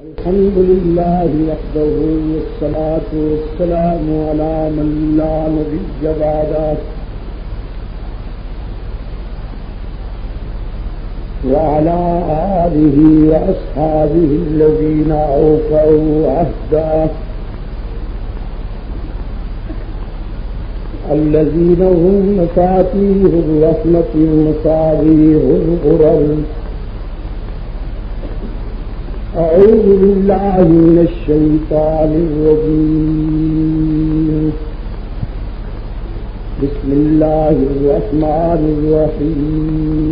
الحمد لله وحده والصلاة والسلام على من لا نبي بعده وعلى آله وأصحابه الذين أوفوا عهده الذين هم مفاتيح الرحمة ومصابيح الغرر. أعوذ بالله من الشيطان الرجيم. بسم الله الرحمن الرحيم.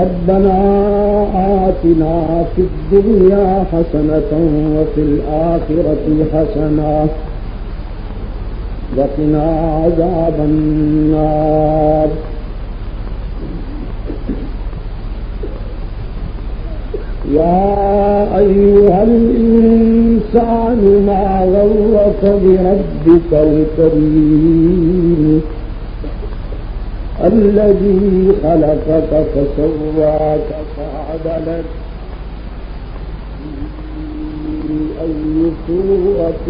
ربنا آتنا في الدنيا حسنة وفي الآخرة حسنة وقنا عذاب النار. يا أيها الإنسان ما غرك بربك الكريم الذي خلقك فسواك فعدلك في أي صورة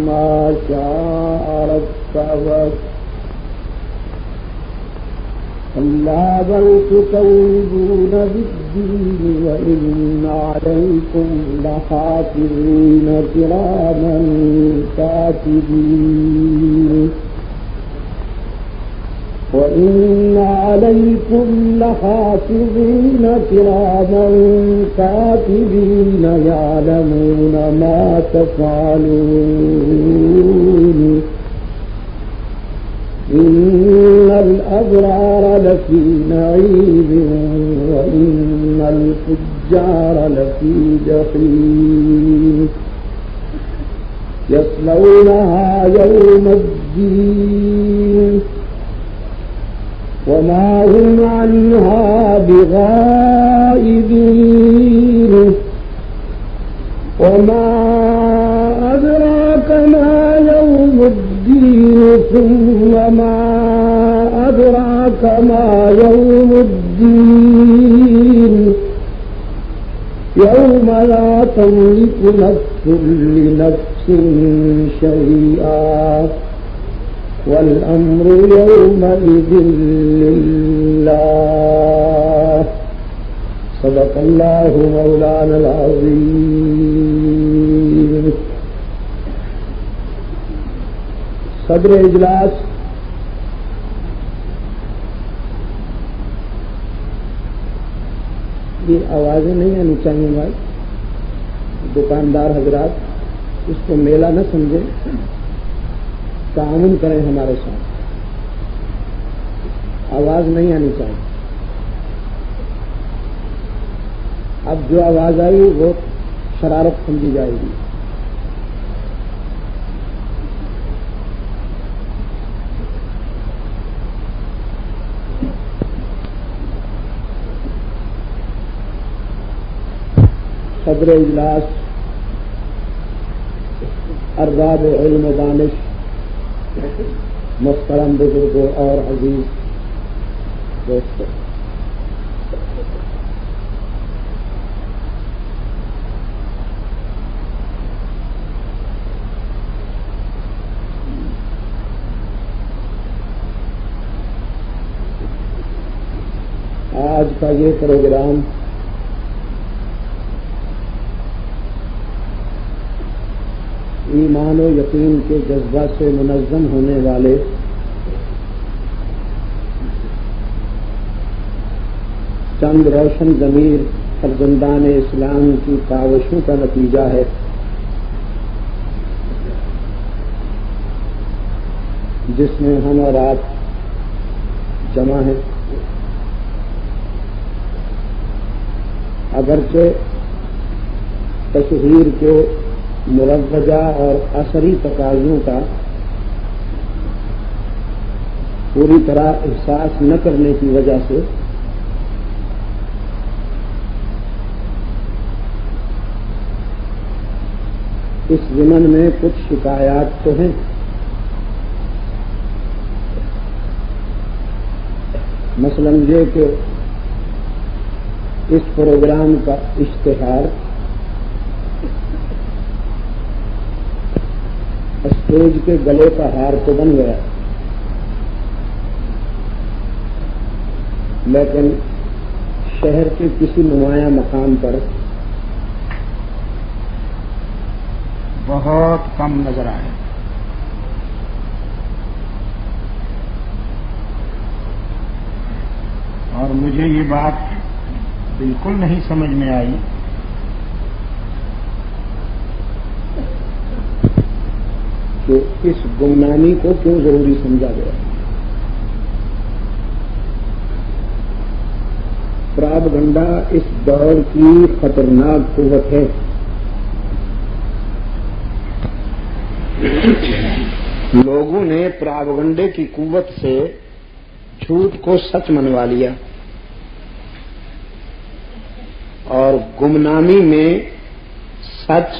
ما شاء ركبك. ألا بل تكذبون بالدين وإن عليكم لحافظين كراما كاتبين وإن عليكم لحافظين كراما كاتبين يعلمون ما تفعلون. إن الأبرار لفي نعيم وإن الفجار لفي جحيم يصلونها يوم الدين وما هم عنها بغائبين. وما أدراك ما يوم الدين ثم ما أدراك ما يوم الدين يوم لا تملك نفس لنفس شيئا والأمر يومئذ لله. صدق الله مولانا العظيم. صدر اجلاس یہ آوازیں نہیں آنی چاہیے بھائی. دکاندار حضرات اس کو میلہ نہ سمجھیں، تعاون کریں ہمارے ساتھ. آواز نہیں آنی چاہیے. اب جو آواز آئی وہ شرارت سمجھی جائے گی. صدر اجلاس، ارباب علم و دانش، محترم بزرگوں اور عزیز دوستوں، آج کا یہ پروگرام ایمان و یقین کے جذبہ سے منظم ہونے والے چند روشن ضمیر فرزندان اسلام کی کاوشوں کا نتیجہ ہے. جس میں ہم اور آپ جمع ہیں. اگرچہ تشہیر کے مروجہ اور اثری تقاضوں کا پوری طرح احساس نہ کرنے کی وجہ سے اس ضمن میں کچھ شکایات تو ہیں. مثلاً یہ کہ اس پروگرام کا اشتہار اسٹیج کے گلے کا ہار تو بن گیا، لیکن شہر کے کسی نمایاں مقام پر بہت کم نظر آئے۔ اور مجھے یہ بات بالکل نہیں سمجھ میں آئی کہ اس گمنامی کو کیوں ضروری سمجھا گیا۔ پراپگنڈا اس دور کی خطرناک قوت ہے۔ لوگوں نے پراپگنڈے کی قوت سے جھوٹ کو سچ منوا لیا اور گمنامی میں سچ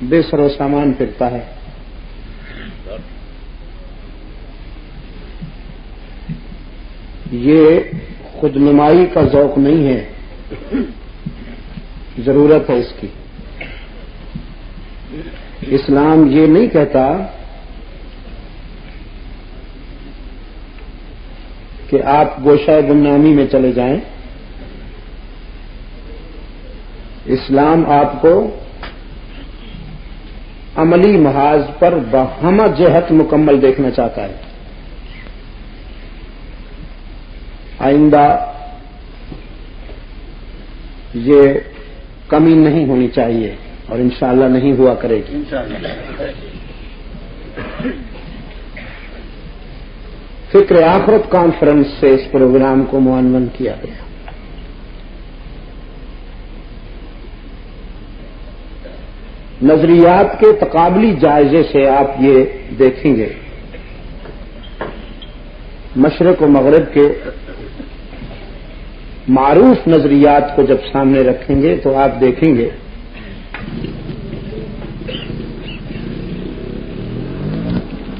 بے سر و سامان پھرتا ہے۔ یہ خود نمائی کا ذوق نہیں ہے، ضرورت ہے اس کی۔ اسلام یہ نہیں کہتا کہ آپ گوشہ گمنامی میں چلے جائیں۔ اسلام آپ کو عملی محاذ پر بہمہ جہت مکمل دیکھنا چاہتا ہے۔ آئندہ یہ کمی نہیں ہونی چاہیے اور انشاءاللہ نہیں ہوا کرے گی۔ فکر آخرت کانفرنس سے اس پروگرام کو معنون کیا گیا۔ نظریات کے تقابلی جائزے سے آپ یہ دیکھیں گے، مشرق و مغرب کے معروف نظریات کو جب سامنے رکھیں گے تو آپ دیکھیں گے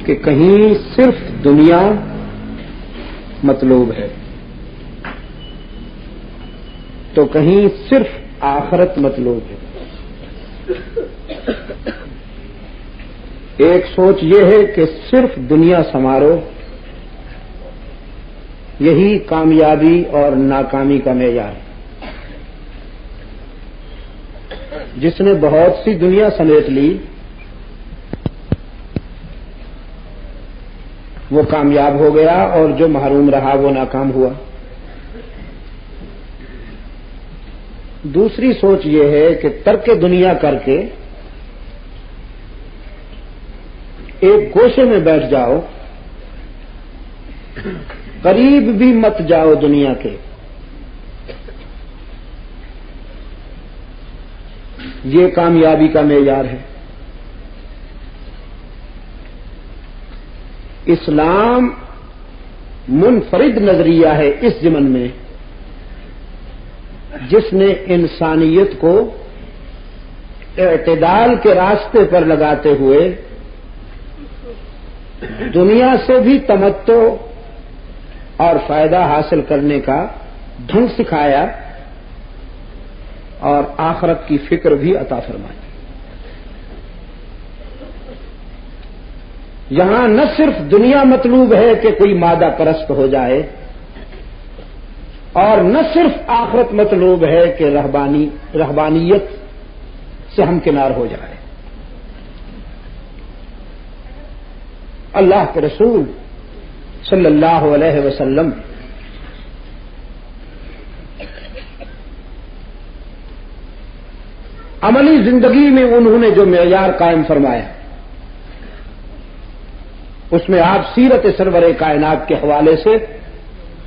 کہ کہیں صرف دنیا مطلوب ہے تو کہیں صرف آخرت مطلوب ہے۔ ایک سوچ یہ ہے کہ صرف دنیا سنوارو، یہی کامیابی اور ناکامی کا معیار ہے۔ جس نے بہت سی دنیا سمیٹ لی وہ کامیاب ہو گیا اور جو محروم رہا وہ ناکام ہوا۔ دوسری سوچ یہ ہے کہ ترک دنیا کر کے ایک گوشے میں بیٹھ جاؤ، قریب بھی مت جاؤ دنیا کے، یہ کامیابی کا معیار ہے۔ اسلام منفرد نظریہ ہے اس ضمن میں جس نے انسانیت کو اعتدال کے راستے پر لگاتے ہوئے دنیا سے بھی تمتع اور فائدہ حاصل کرنے کا ڈھنگ سکھایا اور آخرت کی فکر بھی عطا فرمائی۔ یہاں نہ صرف دنیا مطلوب ہے کہ کوئی مادہ پرست ہو جائے اور نہ صرف آخرت مطلوب ہے کہ رہبانیت سے ہمکنار ہو جائے۔ اللہ کے رسول صلی اللہ علیہ وسلم عملی زندگی میں انہوں نے جو معیار قائم فرمایا اس میں آپ سیرت سرور کائنات کے حوالے سے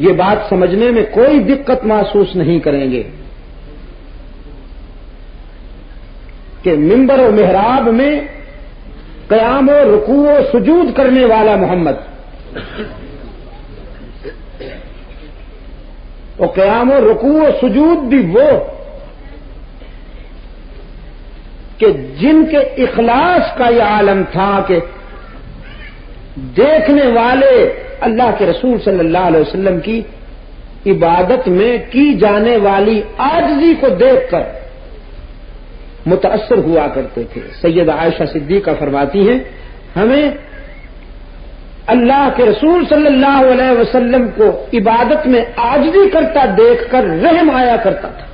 یہ بات سمجھنے میں کوئی دقت محسوس نہیں کریں گے کہ منبر و محراب میں قیام و رکوع و سجود کرنے والا محمد، اور قیام و رکوع و سجود بھی وہ کہ جن کے اخلاص کا یہ عالم تھا کہ دیکھنے والے اللہ کے رسول صلی اللہ علیہ وسلم کی عبادت میں کی جانے والی عاجزی کو دیکھ کر متاثر ہوا کرتے تھے۔ سیدہ عائشہ صدیقہ فرماتی ہیں ہمیں اللہ کے رسول صلی اللہ علیہ وسلم کو عبادت میں عاجزی کرتا دیکھ کر رحم آیا کرتا تھا۔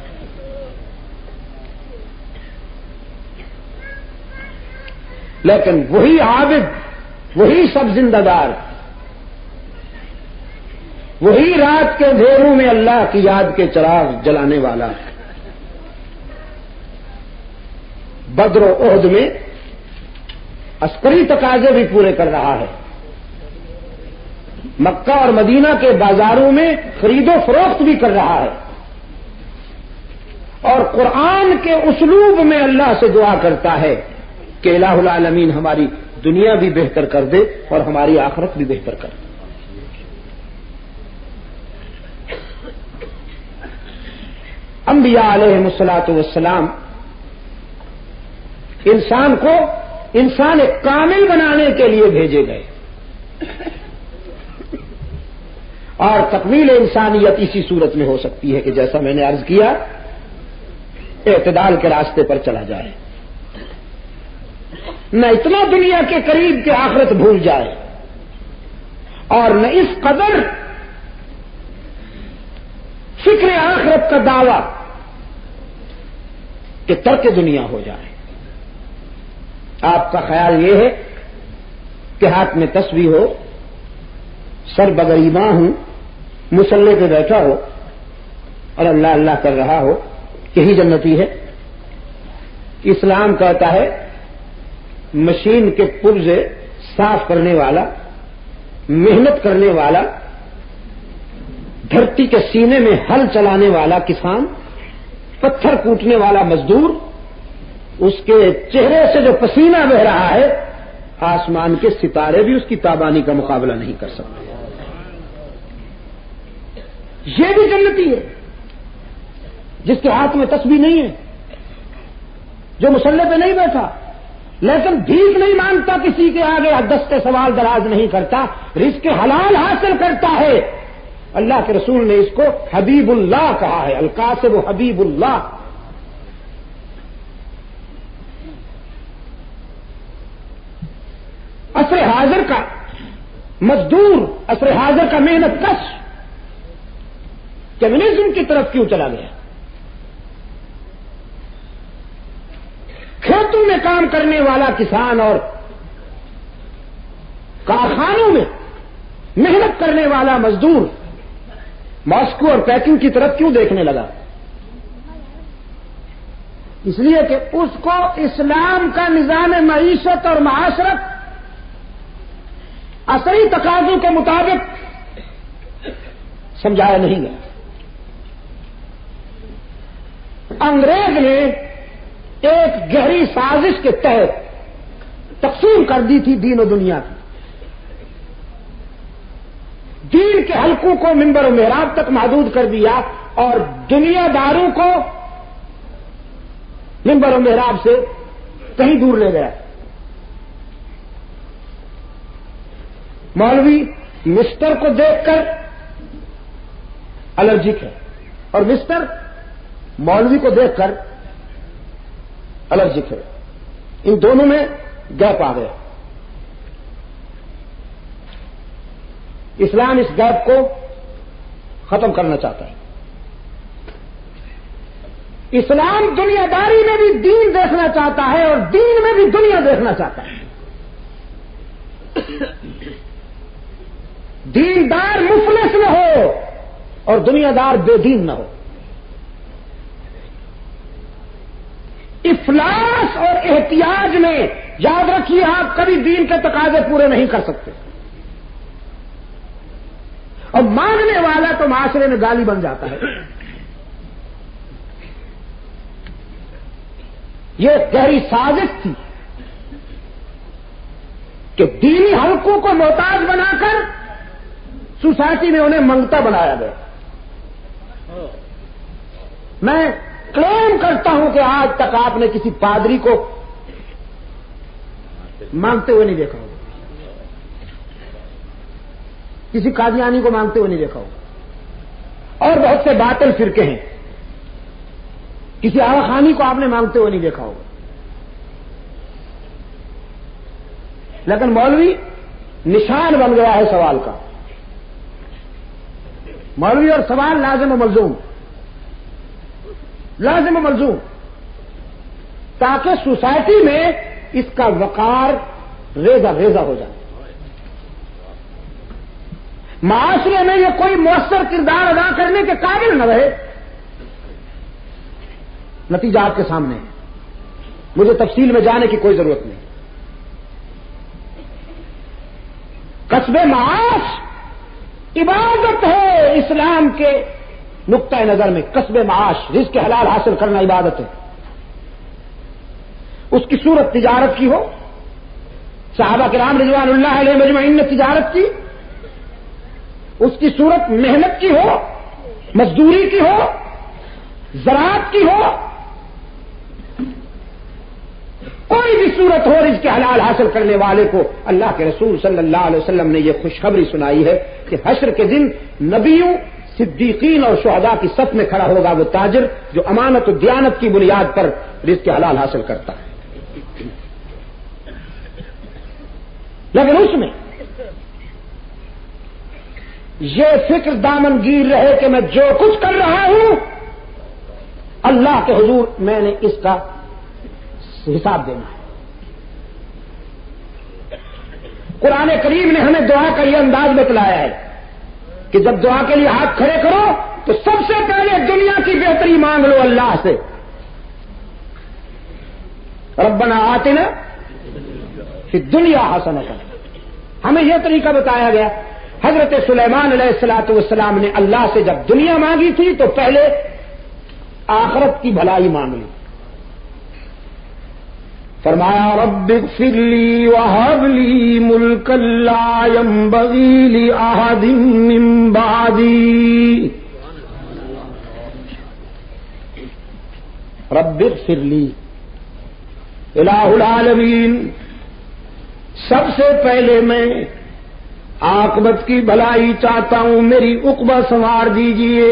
لیکن وہی عابد، وہی سب زندہ دار، وہی رات کے اندھیروں میں اللہ کی یاد کے چراغ جلانے والا بدر و احد میں عسکری تقاضے بھی پورے کر رہا ہے، مکہ اور مدینہ کے بازاروں میں خرید و فروخت بھی کر رہا ہے، اور قرآن کے اسلوب میں اللہ سے دعا کرتا ہے کہ الہ العالمین ہماری دنیا بھی بہتر کر دے اور ہماری آخرت بھی بہتر کر دے۔ انبیاء علیہ الصلوۃ والسلام انسان کو انسان کامل بنانے کے لیے بھیجے گئے، اور تکمیل انسانیت اسی صورت میں ہو سکتی ہے کہ جیسا میں نے عرض کیا، اعتدال کے راستے پر چلا جائے، نہ اتنا دنیا کے قریب کہ آخرت بھول جائے، اور نہ اس قدر فکر آخرت کا دعویٰ کہ ترک دنیا ہو جائے۔ آپ کا خیال یہ ہے کہ ہاتھ میں تسبیح ہو، سر بگریماں ہوں، مصلی پہ بیٹھا ہو اور اللہ اللہ کر رہا ہو، یہی جنتی ہے؟ اسلام کہتا ہے مشین کے پرزے صاف کرنے والا، محنت کرنے والا، دھرتی کے سینے میں ہل چلانے والا کسان، پتھر کوٹنے والا مزدور، اس کے چہرے سے جو پسینہ بہ رہا ہے، آسمان کے ستارے بھی اس کی تابانی کا مقابلہ نہیں کر سکتے۔ یہ بھی جنتی ہے جس کے ہاتھ میں تسبیح نہیں ہے، جو مصلی پہ نہیں بیٹھا، لیکن بھیک نہیں مانگتا کسی کے آگے، دست سوال دراز نہیں کرتا، رزق حلال حاصل کرتا ہے۔ اللہ کے رسول نے اس کو حبیب اللہ کہا ہے، القاسب حبیب اللہ۔ عصر حاضر کا مزدور، عصر حاضر کا محنت کش کمیونزم کی طرف کیوں چلا گیا؟ کھیتوں میں کام کرنے والا کسان اور کارخانوں میں محنت کرنے والا مزدور ماسکو اور پیکنگ کی طرف کیوں دیکھنے لگا؟ اس لیے کہ اس کو اسلام کا نظام معیشت اور معاشرت عصری تقاضوں کے مطابق سمجھایا نہیں گیا۔ انگریز نے ایک گہری سازش کے تحت تقسیم کر دی تھی دین و دنیا کی، دین کے حلقوں کو منبر و محراب تک محدود کر دیا اور دنیا داروں کو منبر و محراب سے کہیں دور لے گیا۔ مولوی مسٹر کو دیکھ کر الرجک ہے اور مسٹر مولوی کو دیکھ کر الرجک ہے، ان دونوں میں گیپ آ گیا۔ اسلام اس گیپ کو ختم کرنا چاہتا ہے۔ اسلام دنیا داری میں بھی دین دیکھنا چاہتا ہے اور دین میں بھی دنیا دیکھنا چاہتا ہے۔ دیندار مفلس نہ ہو اور دنیا دار بے دین نہ ہو۔ افلاس اور احتیاج میں یاد رکھیے آپ کبھی دین کے تقاضے پورے نہیں کر سکتے، اور مانگنے والا تو معاشرے میں گالی بن جاتا ہے۔ یہ گہری سازش تھی کہ دینی حلقوں کو محتاج بنا کر سوسائٹی میں انہیں منگتا بنایا گیا۔ میں کلیم کرتا ہوں کہ آج تک آپ نے کسی پادری کو مانگتے ہوئے نہیں دیکھا ہوگا، کسی قادیانی کو مانگتے ہوئے نہیں دیکھا ہوگا۔ اور بہت سے باطل فرقے ہیں. کسی آغا خانی کو آپ نے مانگتے ہوئے نہیں دیکھا ہوگا. لیکن مولوی نشان بن گیا ہے سوال کا. مولوی اور سوال لازم و ملزوم، لازم و ملزوم، تاکہ سوسائٹی میں اس کا وقار ریزہ ریزہ ہو جائے. معاشرے میں یہ کوئی مؤثر کردار ادا کرنے کے قابل نہ رہے. نتیجہ آپ کے سامنے ہے، مجھے تفصیل میں جانے کی کوئی ضرورت نہیں. کسب معاش عبادت ہے اسلام کے نقطۂ نظر میں. کسب معاش، رزق حلال حاصل کرنا عبادت ہے. اس کی صورت تجارت کی ہو، صحابہ کرام رضوان اللہ علیہ مجمعین نے تجارت کی. اس کی صورت محنت کی ہو، مزدوری کی ہو، زراعت کی ہو، کوئی بھی صورت ہو رزق حلال حاصل کرنے والے کو اللہ کے رسول صلی اللہ علیہ وسلم نے یہ خوشخبری سنائی ہے کہ حشر کے دن نبیوں، صدیقین اور شہداء کی صف میں کھڑا ہوگا وہ تاجر جو امانت و دیانت کی بنیاد پر رزق حلال حاصل کرتا ہے. لیکن اس میں یہ فکر دامن گیر رہے کہ میں جو کچھ کر رہا ہوں اللہ کے حضور میں نے اس کا حساب دینا ہے. قرآن کریم نے ہمیں دعا کا یہ انداز بتلایا ہے کہ جب دعا کے لیے ہاتھ کھڑے کرو تو سب سے پہلے دنیا کی بہتری مانگ لو اللہ سے. ربنا آتنا فی الدنیا حسنۃ. ہمیں یہ طریقہ بتایا گیا. حضرت سلیمان علیہ الصلوۃ والسلام نے اللہ سے جب دنیا مانگی تھی تو پہلے آخرت کی بھلائی مانگ لی. فرمایا رب اغفر لی وہب لی ملکا لا ينبغی لأحد من بعدی. رب اغفر لی، الہ العالمین، سب سے پہلے میں عاقبت کی بھلائی چاہتا ہوں، میری عقبہ سنوار دیجئے.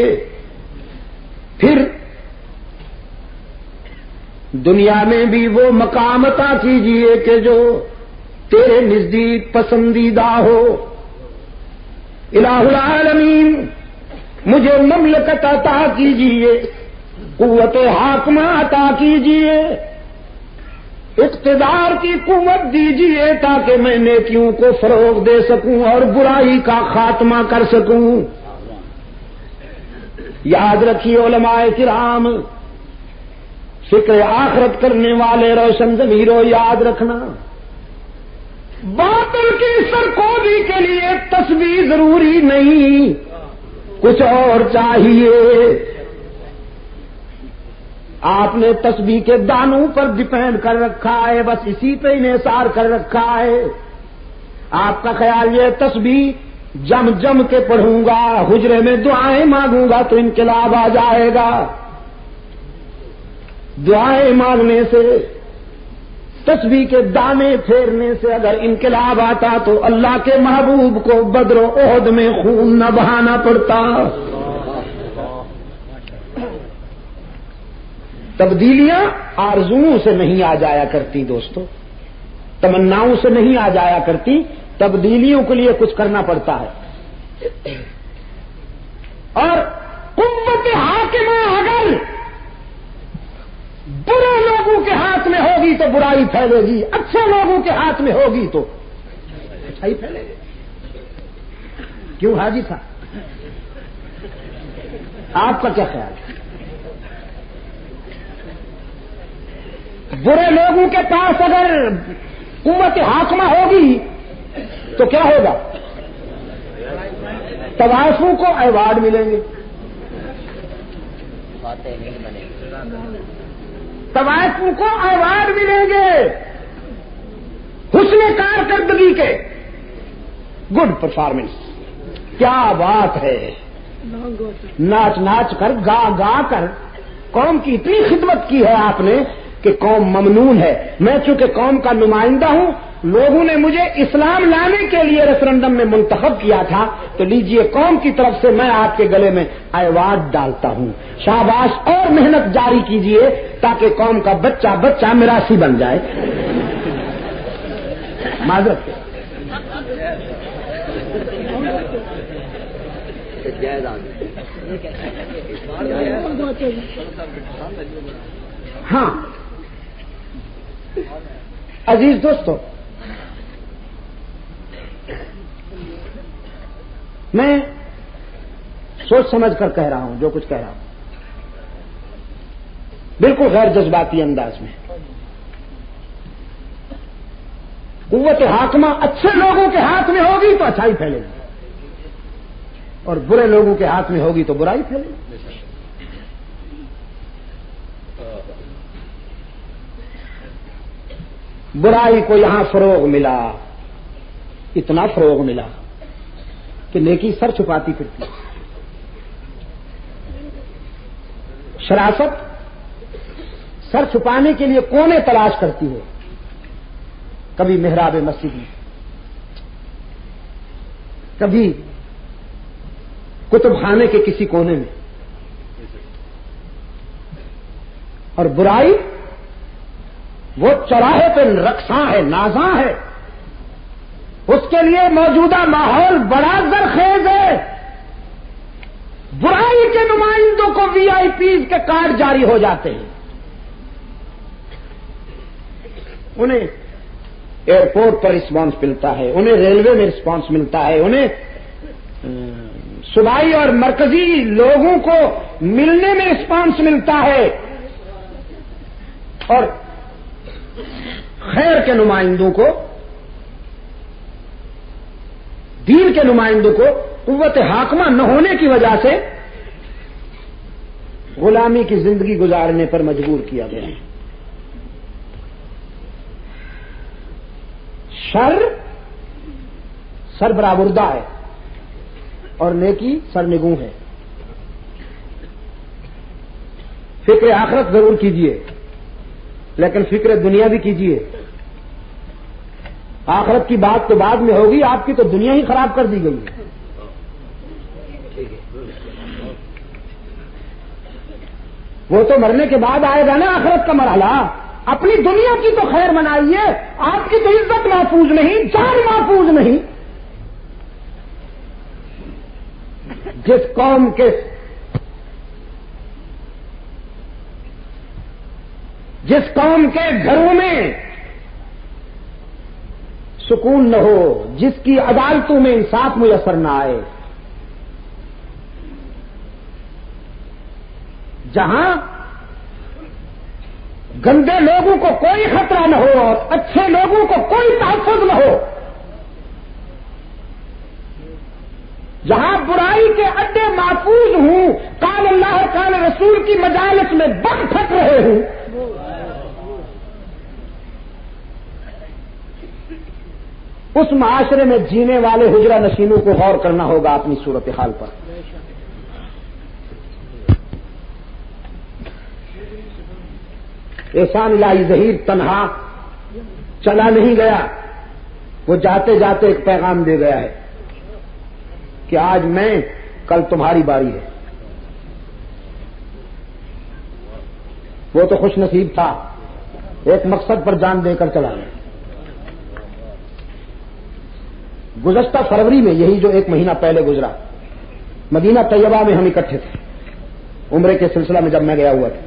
پھر دنیا میں بھی وہ مقام عطا کیجئے کہ جو تیرے نزدیک پسندیدہ ہو. الہ العالمین، مجھے مملکت عطا کیجئے، قوت حاکمہ عطا کیجئے، اقتدار کی قوت دیجئے تاکہ میں نیکیوں کو فروغ دے سکوں اور برائی کا خاتمہ کر سکوں. یاد رکھیے علماء کرام، فکر آخرت کرنے والے روشن ضمیروں، یاد رکھنا باطل کی سرکوبی کے لیے تسبیح ضروری نہیں، کچھ اور چاہیے. آپ نے تسبیح کے دانوں پر ڈپینڈ کر رکھا ہے، بس اسی پہ انحصار کر رکھا ہے. آپ کا خیال یہ تسبیح جم جم کے پڑھوں گا، حجرے میں دعائیں مانگوں گا تو انقلاب آ جائے گا. دعائیں مانگنے سے، تسبیح کے دانے پھیرنے سے اگر انقلاب آتا تو اللہ کے محبوب کو بدر و احد میں خون نہ بہانا پڑتا. تبدیلیاں آرزوؤں سے نہیں آ جایا کرتی دوستو، تمناؤں سے نہیں آ جایا کرتی، تبدیلیوں کے لیے کچھ کرنا پڑتا ہے. اور قوت حاکمہ اگر برے لوگوں کے ہاتھ میں ہوگی تو برائی پھیلے گی، اچھے لوگوں کے ہاتھ میں ہوگی تو اچھائی پھیلے گی. کیوں حاجی صاحب، آپ کا کیا خیال ہے؟ برے لوگوں کے پاس اگر قوت حاکمہ ہوگی تو کیا ہوگا؟ طوائفوں کو ایوارڈ ملیں گے، طوائفوں کو ایوارڈ ملیں گے حسن کارکردگی کے، گڈ پرفارمنس. کیا بات ہے، ناچ ناچ کر، گا گا کر قوم کی اتنی خدمت کی ہے آپ نے کہ قوم ممنون ہے. میں چونکہ قوم کا نمائندہ ہوں لوگوں نے مجھے اسلام لانے کے لیے ریفرنڈم میں منتخب کیا تھا، تو لیجئے قوم کی طرف سے میں آپ کے گلے میں ایوارڈ ڈالتا ہوں، شاباش، اور محنت جاری کیجئے تاکہ قوم کا بچہ بچہ میراثی بن جائے۔ معذرت ہاں عزیز دوستو، میں سوچ سمجھ کر کہہ رہا ہوں جو کچھ کہہ رہا ہوں، بالکل غیر جذباتی انداز میں۔ قوت حاکمہ اچھے لوگوں کے ہاتھ میں ہوگی تو اچھائی پھیلے گی، اور برے لوگوں کے ہاتھ میں ہوگی تو برائی پھیلے گی۔ برائی کو یہاں فروغ ملا، اتنا فروغ ملا کہ نیکی سر چھپاتی پھرتی، شراست سر چھپانے کے لیے کونے تلاش کرتی ہے، کبھی محراب مسجد میں، کبھی کتب خانے کے کسی کونے میں، اور برائی وہ چوراہے پہ رقصاں ہے، نازاں ہے، اس کے لیے موجودہ ماحول بڑا زرخیز ہے۔ برائی کے نمائندوں کو وی آئی پیز کے کارڈ جاری ہو جاتے ہیں، انہیں ایئرپورٹ پر رسپانس ملتا ہے، انہیں ریلوے میں رسپانس ملتا ہے، انہیں صوبائی اور مرکزی لوگوں کو ملنے میں رسپانس ملتا ہے، اور خیر کے نمائندوں کو، دین کے نمائندوں کو قوت حاکمہ نہ ہونے کی وجہ سے غلامی کی زندگی گزارنے پر مجبور کیا گیا ہے۔ شر سربراوردہ ہے اور نیکی سرنگوں ہے۔ فکر آخرت ضرور کیجیے، لیکن فکر دنیا بھی کیجیے۔ آخرت کی بات تو بعد میں ہوگی، آپ کی تو دنیا ہی خراب کر دی گئی ہے۔ وہ تو مرنے کے بعد آئے گا نا آخرت کا مرحلہ۔ اپنی دنیا کی تو خیر منائیے، آپ کی تو عزت محفوظ نہیں، جان محفوظ نہیں۔ جس قوم کے گھروں میں سکون نہ ہو، جس کی عدالتوں میں انصاف میسر نہ آئے، جہاں گندے لوگوں کو کوئی خطرہ نہ ہو اور اچھے لوگوں کو کوئی تحفظ نہ ہو، جہاں برائی کے اڈے محفوظ ہوں، قال اللہ قال رسول کی مجالس میں بم پھٹ رہے ہوں، اس معاشرے میں جینے والے حجرہ نشینوں کو غور کرنا ہوگا اپنی صورتحال پر۔ احسان الہی ظہیر تنہا چلا نہیں گیا، وہ جاتے جاتے ایک پیغام دے گیا ہے کہ آج میں، کل تمہاری باری ہے۔ وہ تو خوش نصیب تھا، ایک مقصد پر جان دے کر چلا گیا۔ گزشتہ فروری میں، یہی جو ایک مہینہ پہلے گزرا، مدینہ طیبہ میں ہم اکٹھے تھے عمرے کے سلسلہ میں، جب میں گیا ہوا تھا۔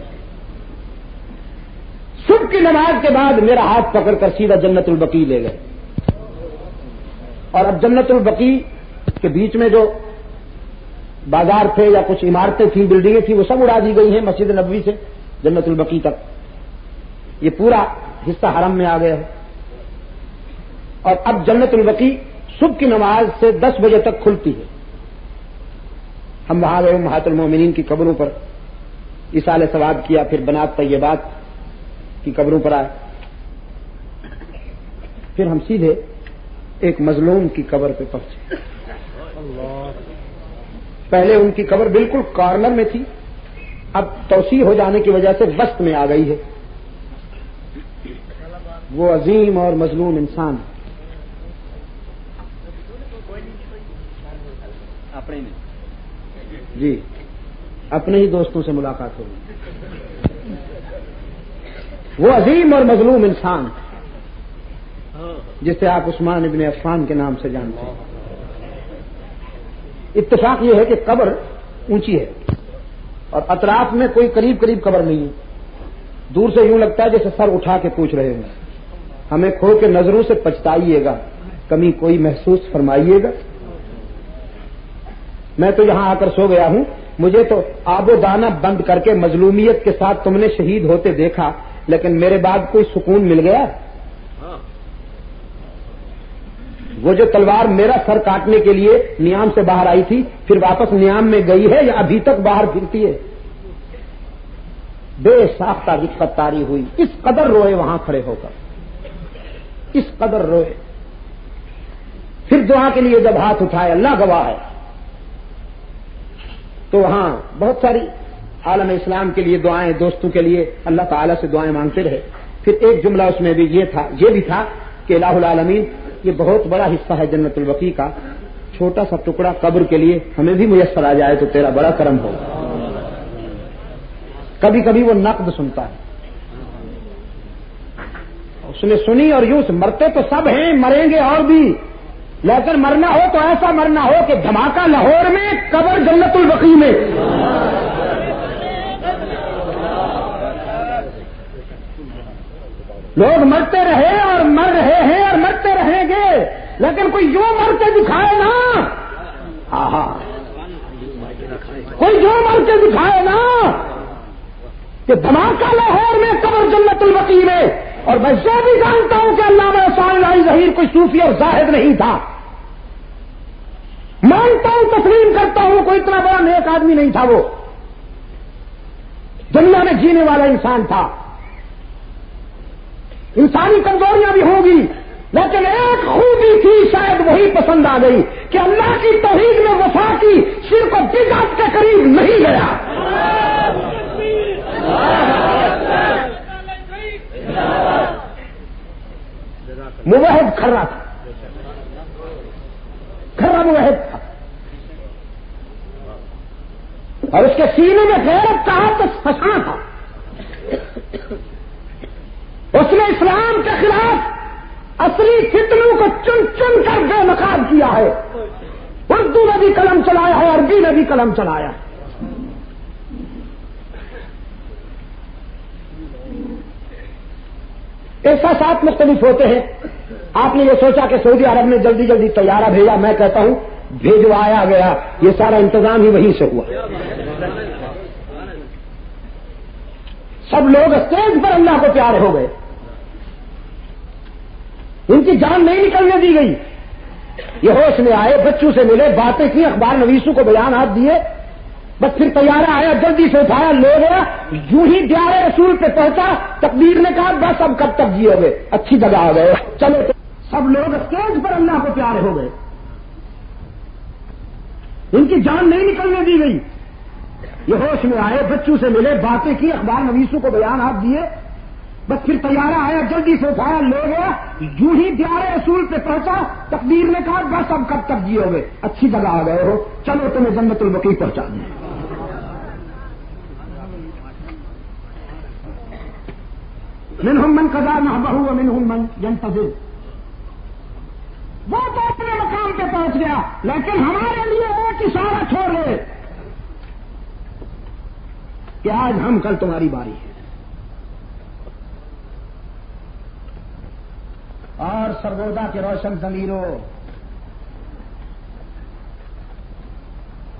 صبح کی نماز کے بعد میرا ہاتھ پکڑ کر سیدھا جنت البقیع لے گئے، اور اب جنت البقیع کے بیچ میں جو بازار تھے یا کچھ عمارتیں تھیں، بلڈنگیں تھیں، وہ سب اڑا دی گئی ہیں۔ مسجد نبوی سے جنت البقیع تک یہ پورا حصہ حرم میں آ گیا ہے، اور اب جنت البقیع صبح کی نماز سے 10 بجے تک کھلتی ہے۔ ہم وہاں گئے، امہات المومنین کی قبروں پر ایصال ثواب کیا، پھر بنات طیبات کی قبروں پر آئے، پھر ہم سیدھے ایک مظلوم کی قبر پہ پہنچے۔ پہلے ان کی قبر بالکل کارنر میں تھی، اب توسیع ہو جانے کی وجہ سے وسط میں آ گئی ہے۔ وہ عظیم اور مظلوم انسان جی اپنے ہی دوستوں سے ملاقات ہوگی. وہ عظیم اور مظلوم انسان جسے آپ عثمان ابن عفان کے نام سے جانتے ہیں. اتفاق یہ ہے کہ قبر اونچی ہے اور اطراف میں کوئی قریب قریب قبر نہیں ہے. دور سے یوں لگتا ہے جیسے سر اٹھا کے پوچھ رہے ہیں. ہمیں کھو کے نظروں سے پچھتائیے گا, کمی کوئی محسوس فرمائیے گا. میں تو یہاں آ کر سو گیا ہوں, مجھے تو آب و دانہ بند کر کے مظلومیت کے ساتھ تم نے شہید ہوتے دیکھا, لیکن میرے بعد کوئی سکون مل گیا؟ وہ جو تلوار میرا سر کاٹنے کے لیے نیام سے باہر آئی تھی, پھر واپس نیام میں گئی ہے یا ابھی تک باہر پھرتی ہے؟ بے ساختہ رفت طاری ہوئی. اس قدر روئے وہاں کھڑے ہو کر, اس قدر روئے. پھر دعا کے لیے جب ہاتھ اٹھائے, اللہ گواہ ہے, تو وہاں بہت ساری عالم اسلام کے لیے دعائیں, دوستوں کے لیے اللہ تعالیٰ سے دعائیں مانگتے رہے. پھر ایک جملہ اس میں بھی یہ بھی تھا کہ الہ العالمین, یہ بہت بڑا حصہ ہے جنت البقیع کا, چھوٹا سا ٹکڑا قبر کے لیے ہمیں بھی میسر آ جائے تو تیرا بڑا کرم ہوگا. کبھی کبھی وہ نقد سنتا ہے, اس نے سنی اور یوں سے مرتے تو سب ہیں, مریں گے اور بھی, لیکن مرنا ہو تو ایسا مرنا ہو کہ دھماکہ لاہور میں, قبر جنت البقیع میں. لوگ مرتے رہے اور مر رہے ہیں اور مرتے رہیں گے, لیکن کوئی یوں مر کے دکھائے نا, ہاں کوئی یوں مر کے دکھائے نا کہ دھماکہ لاہور میں, قبر جنت البقیع میں. اور میں یہ بھی جانتا ہوں کہ علامہ صالح ظہیر کوئی صوفی اور زاہد نہیں تھا, مانتا ہوں, تسلیم کرتا ہوں, کوئی اتنا بڑا نیک آدمی نہیں تھا. وہ دنیا میں جینے والا انسان تھا. انسانی کمزوریاں بھی ہوں گی, لیکن ایک خوبی تھی, شاید وہی پسند آ گئی کہ اللہ کی توحید میں وفا کی, شرک و بدعت کے قریب نہیں گیا. موحد کھرا تھا, کھرا موحد تھا, اور اس کے سینے میں غیرت کا آتش فساں تھا. اس نے اسلام کے خلاف اصلی فتنوں کو چن چن کر بے نقاب کیا ہے. اردو میں بھی قلم چلایا ہے, عربی میں بھی قلم چلایا ہے. احساسات مختلف ہوتے ہیں. آپ نے یہ سوچا کہ سعودی عرب نے جلدی جلدی طیارہ بھیجا, میں کہتا ہوں بھیجوایا گیا, یہ سارا انتظام ہی وہیں سے ہوا. سب لوگ اسٹیج پر اللہ کو پیارے ہو گئے, ان کی جان نہیں نکلنے دی گئی. یہ ہوش میں آئے, بچوں سے ملے, باتیں کی, اخبار نویسوں کو بیانات دیے, بس پھر طیارہ آیا, جلدی سے اٹھایا, لے گیا, یوں ہی دیار رسول پہ پہنچا. تقدیر نے کہا بس اب کب تک جیو گے, اچھی جگہ آ گئے, چلو. سب لوگ اسٹیج پر اللہ کو پیارے ہو گئے, ان کی جان نہیں نکلنے دی گئی. یہ ہوش میں آئے, بچوں سے ملے, باتیں کی, اخبار نویسوں کو بیانات دیے, بس پھر طیارہ آیا, جلدی سے اٹھایا, لے گیا, یوں ہی دیار رسول پہ پہنچا. تقدیر نے کہا بس اب کب تک جیو گے, اچھی جگہ آ گئے ہو, چلو تمہیں جنت البقیع پہنچا دیں. منہم من قضا نحبہ ومنہم من ينتظر. وہ تو اپنے مقام پہ پہنچ گیا, لیکن ہمارے لیے ایک اشارہ چھوڑ لے کہ آج ہم, کل تمہاری باری ہے. اور سرگودا کے روشن ضمیروں,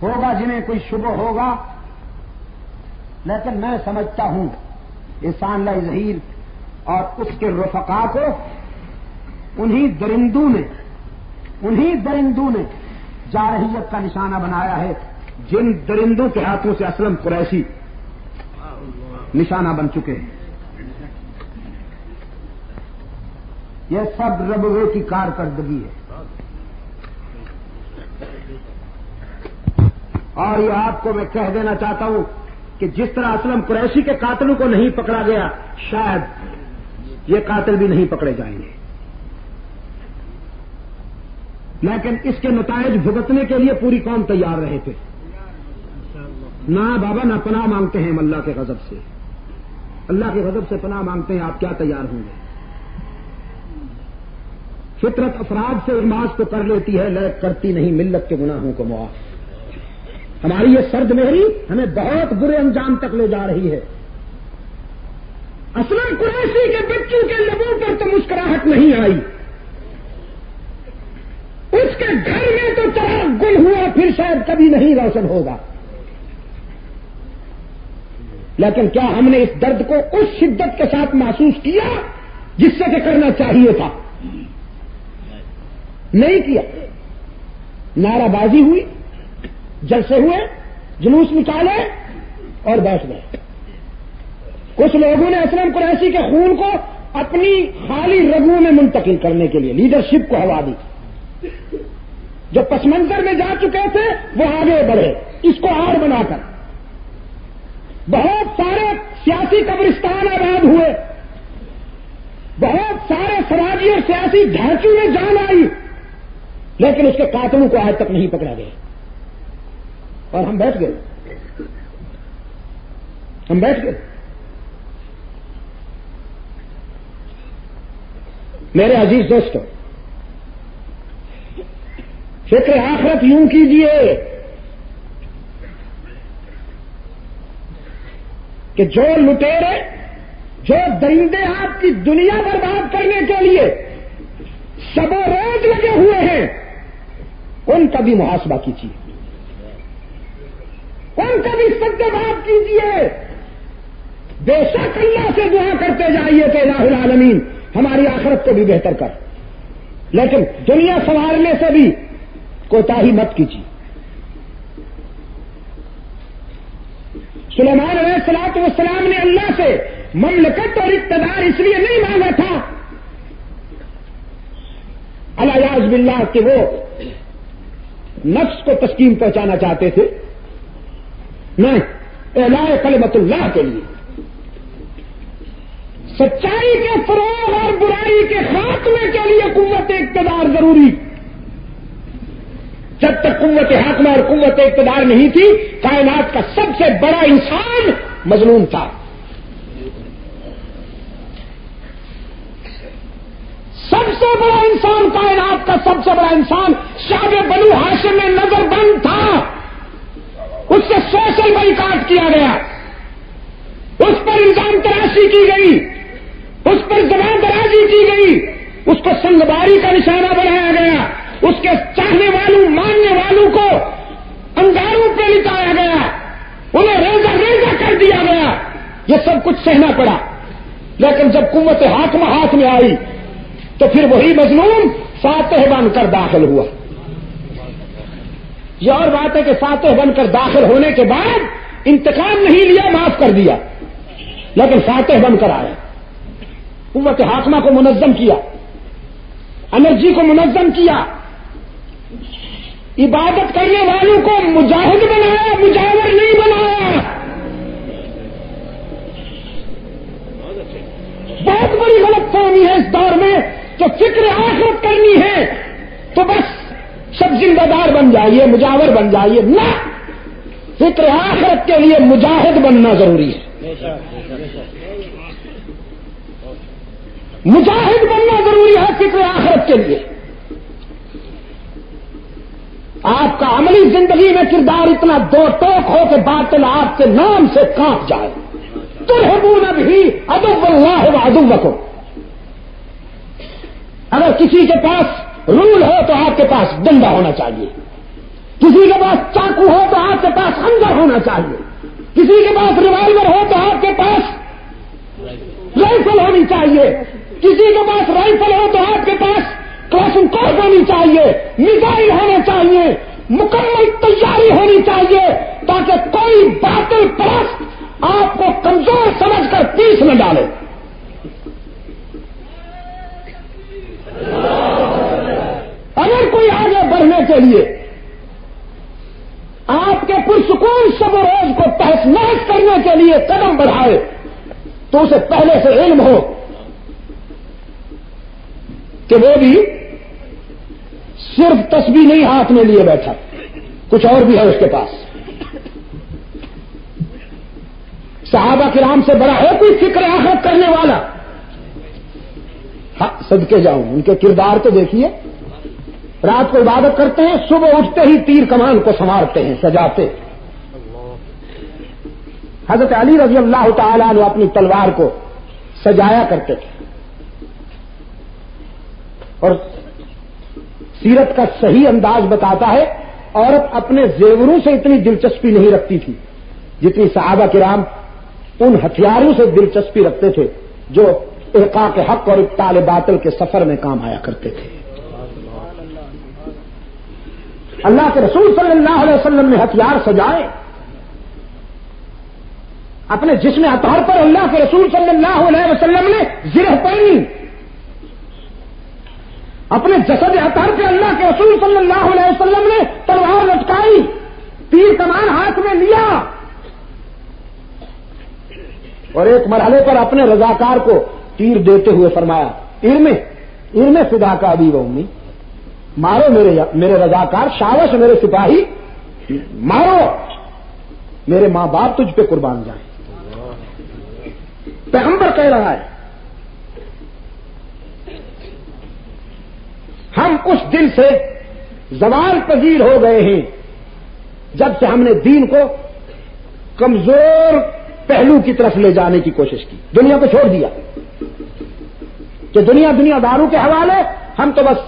ہوگا جنہیں کوئی شبہ ہوگا, لیکن میں سمجھتا ہوں احسان اللہ ظہیر اور اس کے رفقا کو انہی درندوں نے جارحیت کا نشانہ بنایا ہے, جن درندوں کے ہاتھوں سے اسلم قریشی نشانہ بن چکے ہیں. یہ سب ربوے کی کارکردگی ہے. اور یہ آپ کو میں کہہ دینا چاہتا ہوں کہ جس طرح اسلم قریشی کے قاتلوں کو نہیں پکڑا گیا, شاید یہ قاتل بھی نہیں پکڑے جائیں گے، لیکن اس کے نتائج بھگتنے کے لیے پوری قوم تیار رہے تھے۔ نہ بابا نہ پناہ مانگتے ہیں ہم اللہ کے غضب سے، اللہ کے غضب سے پناہ مانگتے ہیں، آپ کیا تیار ہوں گے؟ فطرت افراد سے اغماس تو کر لیتی ہے لیکن کرتی نہیں ملت کے گناہوں کو معاف۔ ہماری یہ سرد مہری ہمیں بہت برے انجام تک لے جا رہی ہے۔ اسلم قریشی کے بچوں کے لبوں پر تو مسکراہٹ نہیں آئی، اس کے گھر میں تو چراغ گل ہوا پھر شاید کبھی نہیں روشن ہوگا، لیکن کیا ہم نے اس درد کو اس شدت کے ساتھ محسوس کیا جس سے کہ کرنا چاہیے تھا؟ نہیں کیا۔ نعرہ بازی ہوئی، جلسے ہوئے، جلوس نکالے اور بیٹھ گئے۔ کچھ لوگوں نے اسلم قریشی کے خون کو اپنی خالی رگوں میں منتقل کرنے کے لیے لیڈرشپ کو ہوا دی۔ جو پس منظر میں جا چکے تھے وہ آگے بڑھے اس کو آڑ بنا کر۔ بہت سارے سیاسی قبرستان آباد ہوئے، بہت سارے سماجی اور سیاسی ڈھانچوں میں جان آئی، لیکن اس کے قاتلوں کو آج تک نہیں پکڑا گیا، اور ہم بیٹھ گئے۔ میرے عزیز دوستو، فکر آخرت یوں کیجئے کہ جو لٹیرے، جو درندے آپ کی دنیا برباد کرنے کے لیے شب و روز لگے ہوئے ہیں، ان کا بھی محاسبہ کیجیے، ان کا بھی سدباب کیجیے۔ بے شک اللہ سے دعا کرتے جائیے کہ الہ العالمین ہماری آخرت کو بھی بہتر کر، لیکن دنیا سنوارنے سے بھی کوتاہی مت کیجیے۔ سلیمان علیہ الصلوۃ والسلام نے اللہ سے مملکت اور اقتدار اس لیے نہیں مانگا تھا الیاذ باللہ کہ وہ نفس کو تسکین پہنچانا چاہتے تھے، نہیں، اعلاء کلمت اللہ کے لیے، سچائی کے فروغ اور برائی کے خاتمے کے لیے قوت اقتدار ضروری۔ جب تک قوت حاکمہ اور قوت اقتدار نہیں تھی، کائنات کا سب سے بڑا انسان مظلوم تھا۔ سب سے بڑا انسان، کائنات کا سب سے بڑا انسان شعب بنو ہاشم میں نظر بند تھا، اس سے سوشل بائیکاٹ کیا گیا، اس پر الزام تراشی کی گئی، اس پر زبان درازی کی گئی، اس کو سنگباری کا نشانہ بنایا گیا، اس کے چاہنے والوں ماننے والوں کو انگاروں پہ لٹایا گیا، انہیں ریزہ ریزہ کر دیا گیا، یہ سب کچھ سہنا پڑا۔ لیکن جب قوت حاکمہ ہاتھ میں آئی تو پھر وہی مظلوم فاتح بن کر داخل ہوا۔ یہ اور بات ہے کہ فاتح بن کر داخل ہونے کے بعد انتقام نہیں لیا، معاف کر دیا، لیکن فاتح بن کر آیا، قوت حاکمہ کو منظم کیا، انرجی کو منظم کیا، عبادت کرنے والوں کو مجاہد بنایا، مجاور نہیں بنایا۔ بہت بڑی غلط فہمی ہے اس دور میں کہ فکر آخرت کرنی ہے تو بس سب ذمہ دار بن جائیے، مجاور بن جائیے، نہ، فکر آخرت کے لیے مجاہد بننا ضروری ہے، مجاہد بننا ضروری ہے فکر آخرت کے لیے۔ آپ کا عملی زندگی میں کردار اتنا دو ٹوک ہو کہ باطل آپ کے نام سے کانپ جائے۔ ترہبون بھی عدو اللہ وعدوکم، اگر کسی کے پاس رول ہو تو آپ کے پاس ڈنڈا ہونا چاہیے، کسی کے پاس چاقو ہو تو آپ کے پاس خنجر ہونا چاہیے، کسی کے پاس ریوالور ہو تو آپ کے پاس رائفل ہونی چاہیے، کسی کے پاس رائفل ہو تو آپ کے پاس کلاشنکوف ہونی چاہیے، میزائل ہونے چاہیے، مکمل تیاری ہونی چاہیے، تاکہ کوئی باطل پرست آپ کو کمزور سمجھ کر پیس نہ ڈالے۔ اگر کوئی آگے بڑھنے کے لیے آپ کے پرسکون شب و روز کو تہس نہس کرنے کے لیے قدم بڑھائے تو اسے پہلے سے علم ہو کہ وہ بھی صرف تسبیح نہیں ہاتھ میں لیے بیٹھا، کچھ اور بھی ہے اس کے پاس۔ صحابہ کرام سے بڑا ہے کوئی فکر آخرت کرنے والا؟ ہاں صدقے جاؤں، ان کے کردار کو دیکھیے، رات کو عبادت کرتے ہیں، صبح اٹھتے ہی تیر کمان کو سنوارتے ہیں، سجاتے۔ حضرت علی رضی اللہ تعالیٰ عنہ اپنی تلوار کو سجایا کرتے تھے، اور سیرت کا صحیح انداز بتاتا ہے عورت اپنے زیوروں سے اتنی دلچسپی نہیں رکھتی تھی جتنی صحابہ کرام ان ہتھیاروں سے دلچسپی رکھتے تھے جو احقاق حق اور ابطال باطل کے سفر میں کام آیا کرتے تھے۔ اللہ کے رسول صلی اللہ علیہ وسلم نے ہتھیار سجائے، اپنے جسم اطہر پر اللہ کے رسول صلی اللہ علیہ وسلم نے زرہ پہنی، اپنے جسد اطہر پہ اللہ کے رسول صلی اللہ علیہ وسلم نے تلوار لٹکائی، تیر کمان ہاتھ میں لیا، اور ایک مرحلے پر اپنے رضاکار کو تیر دیتے ہوئے فرمایا، ارم فدا کا ابی و امی، مارو میرے رضاکار، شاباش میرے سپاہی، مارو، میرے ماں باپ تجھ پہ قربان جائیں۔ پیغمبر کہہ رہا ہے ہم اس دن سے زوال پذیر ہو گئے ہیں جب سے ہم نے دین کو کمزور پہلو کی طرف لے جانے کی کوشش کی، دنیا کو چھوڑ دیا کہ دنیا داروں کے حوالے، ہم تو بس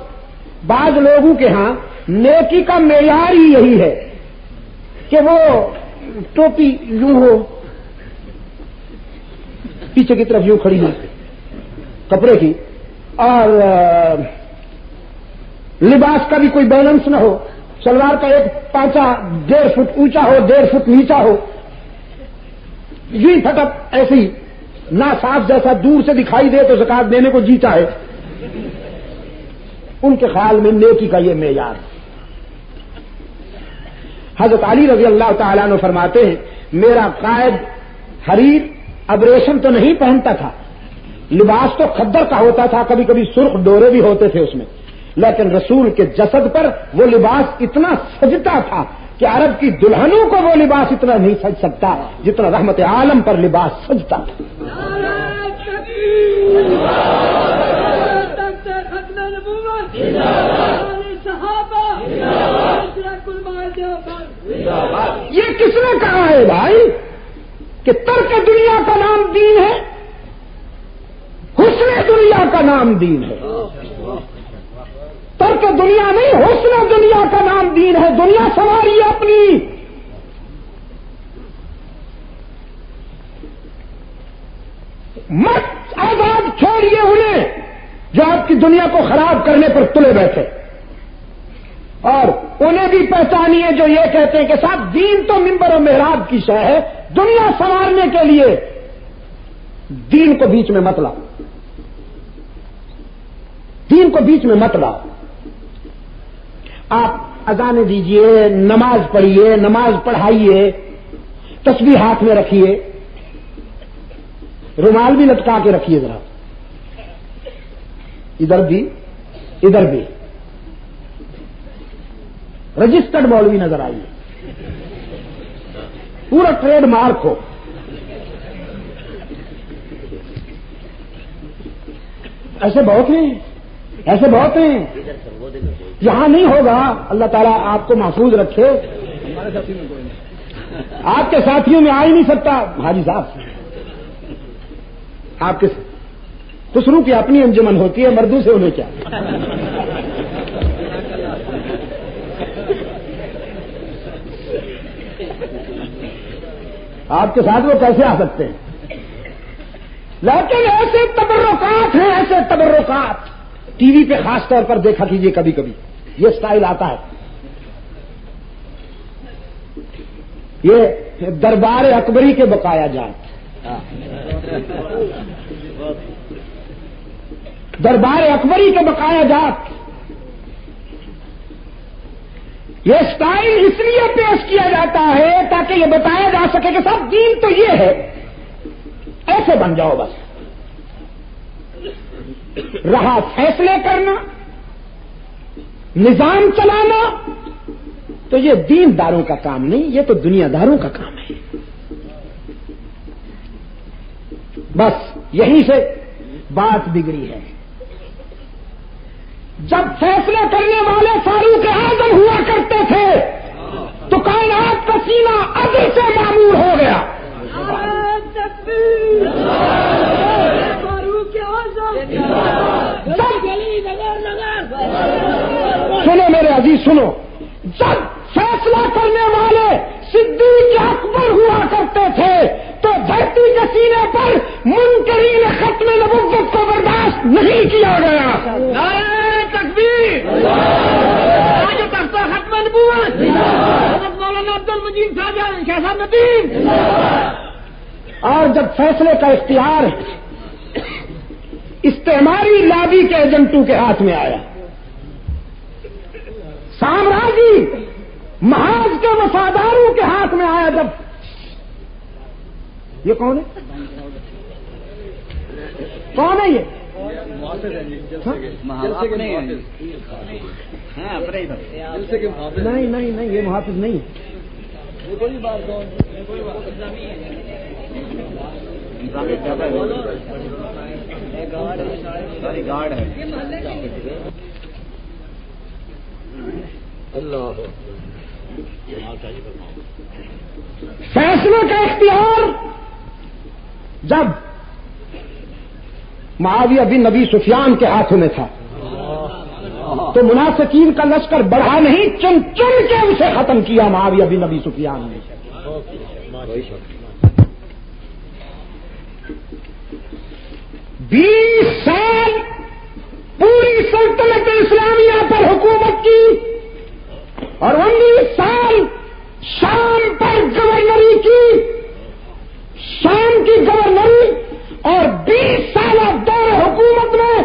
بعض لوگوں کے ہاں نیکی کا معیار ہی یہی ہے کہ وہ ٹوپی یوں ہو، پیچھے کی طرف یوں کھڑی ہو کپڑے کی، اور لباس کا بھی کوئی بیلنس نہ ہو، شلوار کا ایک پانچا 1.5 فٹ اونچا ہو 1.5 فٹ نیچا ہو، یوں پھٹک ایسی نہ صاف جیسا دور سے دکھائی دے تو زکات دینے کو جی چاہے، ان کے خیال میں نیکی کا یہ معیار۔ حضرت علی رضی اللہ تعالیٰ عنہ فرماتے ہیں میرا قائد حریر اب ریشم تو نہیں پہنتا تھا، لباس تو خدر کا ہوتا تھا، کبھی کبھی سرخ ڈورے بھی ہوتے تھے اس میں، لیکن رسول کے جسد پر وہ لباس اتنا سجتا تھا کہ عرب کی دلہنوں کو وہ لباس اتنا نہیں سج سکتا جتنا رحمت عالم پر لباس سجتا تھا۔ یہ کس نے کہا ہے بھائی کہ ترک دنیا کا نام دین ہے؟ حسن دنیا کا نام دین ہے، ترک دنیا نہیں، حسن دنیا کا نام دین ہے۔ دنیا سنواری اپنی، مت آزاد چھوڑیے انہیں جو آپ کی دنیا کو خراب کرنے پر تلے بیٹھے، اور انہیں بھی پہچانیے جو یہ کہتے ہیں کہ صاحب دین تو منبر و محراب کی شے ہے، دنیا سنوارنے کے لیے دین کو بیچ میں مت لاؤ، دین کو بیچ میں مت لاؤ۔ آپ اذانیں دیجئے، نماز پڑھیے، نماز پڑھائیے، تسبیح ہاتھ میں رکھیے، رومال بھی لٹکا کے رکھیے، ذرا ادھر بھی ادھر بھی، رجسٹرڈ مولوی نظر آئیے، پورا ٹریڈ مارک ہو۔ ایسے بہت ہیں، ایسے بہت ہیں، یہاں نہیں ہوگا، اللہ تعالیٰ آپ کو محفوظ رکھے۔ آپ کے ساتھیوں میں آ ہی نہیں سکتا حاجی صاحب، آپ کے خسرو کی اپنی انجمن ہوتی ہے، مردوں سے انہیں کیا۔ آپ کے ساتھ وہ کیسے آ سکتے ہیں؟ لیکن ایسے تبرکات ہیں، ایسے تبرکات ٹی وی پہ خاص طور پر دیکھا کیجیے، کبھی کبھی یہ سٹائل آتا ہے، یہ دربار اکبری کے بقایا جات، دربار اکبری کے بقایا جات، یہ سٹائل اس لیے پیش کیا جاتا ہے تاکہ یہ بتایا جا سکے کہ صاحب دین تو یہ ہے، ایسے بن جاؤ بس۔ رہا فیصلے کرنا، نظام چلانا، تو یہ دینداروں کا کام نہیں، یہ تو دنیا داروں کا کام ہے۔ بس یہیں سے بات بگڑی ہے۔ جب فیصلے کرنے والے فاروق اعظم ہوا کرتے تھے تو کائنات کا سینہ عدل سے معمور ہو گیا۔ سنو میرے عزیز، سنو، جب فیصلہ کرنے والے صدیق اکبر ہوا کرتے تھے تو دھرتی کے سینے پر منکرین ختم نبوت کو برداشت نہیں کیا گیا۔ نعرہ تکبیر، ختم نبوت، مولانا عبد المجید شاہ صاحب ندیم۔ اور جب فیصلے کا اختیار استعماری لابی کے ایجنٹوں کے ہاتھ میں آیا، سامراجی محاذ کے وفاداروں کے ہاتھ میں آیا، جب یہ کون ہے؟ کون ہے یہ؟ نہیں نہیں نہیں، یہ محافظ نہیں ہے۔ گارڈ ہے۔ فیصلے کا اختیار جب معاویہ بن ابی سفیان کے ہاتھوں میں تھا تو منافقین کا لشکر بڑھا نہیں، چن چن کے اسے ختم کیا معاویہ بن ابی سفیان نے۔ 20 سال پوری سلطنت اسلامیہ پر حکومت کی اور 19 سال شام پر گورنری کی، شام کی گورنری، اور 20 سال دور حکومت میں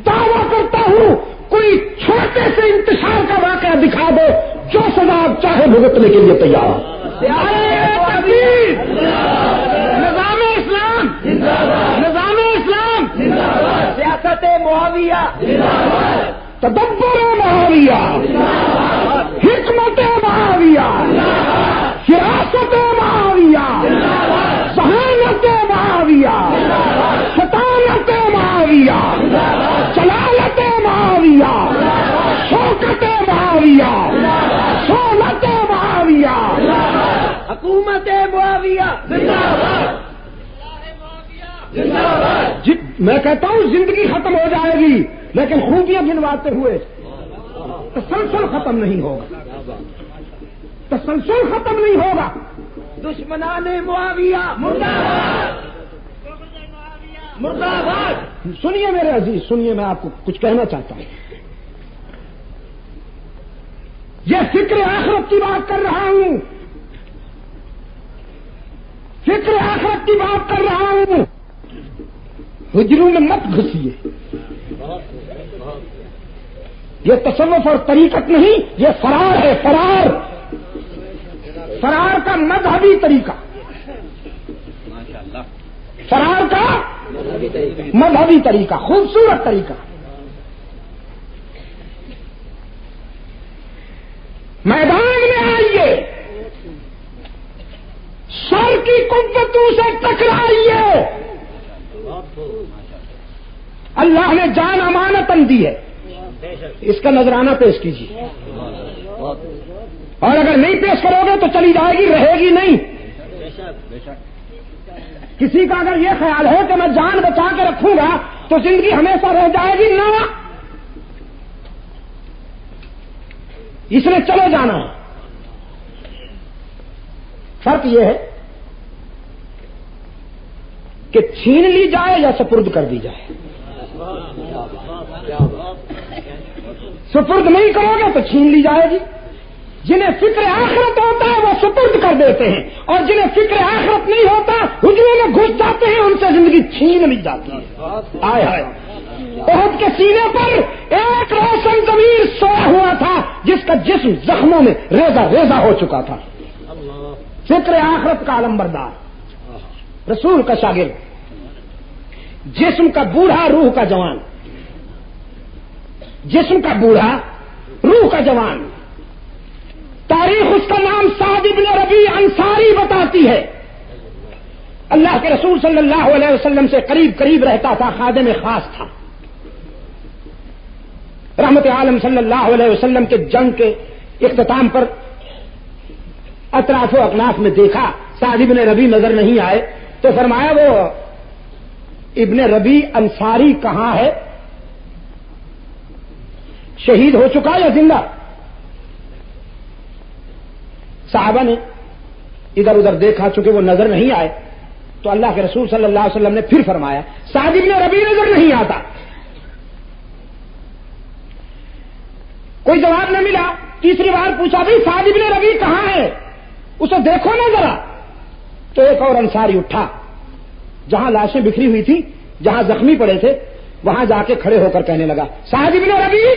دعویٰ کرتا ہوں کوئی چھوٹے سے انتشار کا واقعہ دکھا دو، جو سزا آپ چاہے بھگتنے کے لیے تیار۔ نظام اسلام، نظام اسلام، سیاست معاویہ، تدبر معاویہ، حکمت معاویہ، سیاست معاویہ، ذہانت معاویہ، شطانت معاویہ، جلالت معاویہ، شوکت معاویہ، شولت معاویہ، حکومت معاویہ زندہ باد۔ میں کہتا ہوں زندگی ختم ہو جائے گی لیکن خوبیاں گنواتے ہوئے تسلسل ختم نہیں ہوگا، تسلسل ختم نہیں ہوگا۔ دشمنان معاویہ مردہ باد، مردہ باد۔ سنیے میرے عزیز، سنیے، میں آپ کو کچھ کہنا چاہتا ہوں۔ یہ فکر آخرت کی بات کر رہا ہوں، فکر آخرت کی بات کر رہا ہوں۔ حجروں میں مت گھسیے، یہ تصوف اور طریقت نہیں، یہ فرار ہے، فرار، فرار کا مذہبی طریقہ، فرار کا مذہبی طریقہ، خوبصورت طریقہ۔ میدان میں آئیے، سر کی قوتوں سے ٹکرائیے۔ اللہ نے جان امانتاً دی ہے، اس کا نذرانہ پیش کیجیے، اور اگر نہیں پیش کرو گے تو چلی جائے گی، رہے گی نہیں۔ کسی کا اگر یہ خیال ہے کہ میں جان بچا کے رکھوں گا تو زندگی ہمیشہ رہ جائے گی، نہ، اس نے چلے جانا ہے۔ فرق یہ ہے کہ چھین لی جائے یا سپرد کر دی جائے۔ سپرد نہیں کرو گے تو چھین لی جائے گی۔ جنہیں فکر آخرت ہوتا ہے وہ سپرد کر دیتے ہیں، اور جنہیں فکر آخرت نہیں ہوتا حجرے میں گھس جاتے ہیں، ان سے زندگی چھین لی جاتی ہے۔ آئے ہائے، احد کے سینے پر ایک روشن ضمیر سویا ہوا تھا جس کا جسم زخموں میں ریزہ ریزہ ہو چکا تھا۔ فکر آخرت کا علمبردار، رسول کا شاگرد، جسم کا بوڑھا روح کا جوان، جسم کا بوڑھا، روح کا جوان. تاریخ اس کا نام سعد بن ربیع انصاری بتاتی ہے. اللہ کے رسول صلی اللہ علیہ وسلم سے قریب قریب رہتا تھا، خادم خاص تھا. رحمت عالم صلی اللہ علیہ وسلم کے جنگ کے اختتام پر اطراف و اکناف میں دیکھا سعد بن ربیع نظر نہیں آئے تو فرمایا وہ ابن ربیع انصاری کہاں ہے؟ شہید ہو چکا یا زندہ؟ صحابہ نے ادھر ادھر دیکھا، چونکہ وہ نظر نہیں آئے تو اللہ کے رسول صلی اللہ علیہ وسلم نے پھر فرمایا سعد بن ربیع نظر نہیں آتا. کوئی جواب نہ ملا. تیسری بار پوچھا بھائی سعد بن ربیع کہاں ہے؟ اسے دیکھو نا ذرا. تو ایک اور انصاری اٹھا، جہاں لاشیں بکھری ہوئی تھی، جہاں زخمی پڑے تھے، وہاں جا کے کھڑے ہو کر کہنے لگا سعد بن ربیع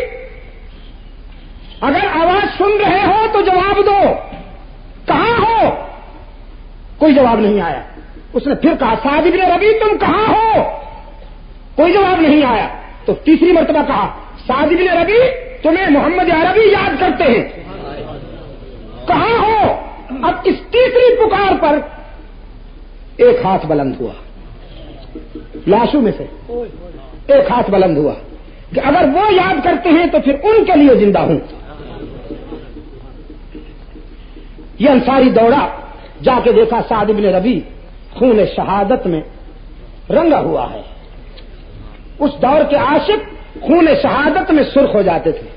اگر آواز سن رہے ہو تو جواب دو، کہاں ہو؟ کوئی جواب نہیں آیا. اس نے پھر کہا سعد بن ربیع تم کہاں ہو؟ کوئی جواب نہیں آیا. تو تیسری مرتبہ کہا سعد بن ربیع تمہیں محمد عربی یاد کرتے ہیں، کہاں ہو؟ اب اس تیسری پکار پر ایک ہاتھ بلند ہوا، لاشوں میں سے ایک ہاتھ بلند ہوا کہ اگر وہ یاد کرتے ہیں تو پھر ان کے لیے زندہ ہوں. یہ انصاری دوڑا، جا کے دیکھا سعد بن ربیع خون شہادت میں رنگا ہوا ہے. اس دور کے عاشق خون شہادت میں سرخ ہو جاتے تھے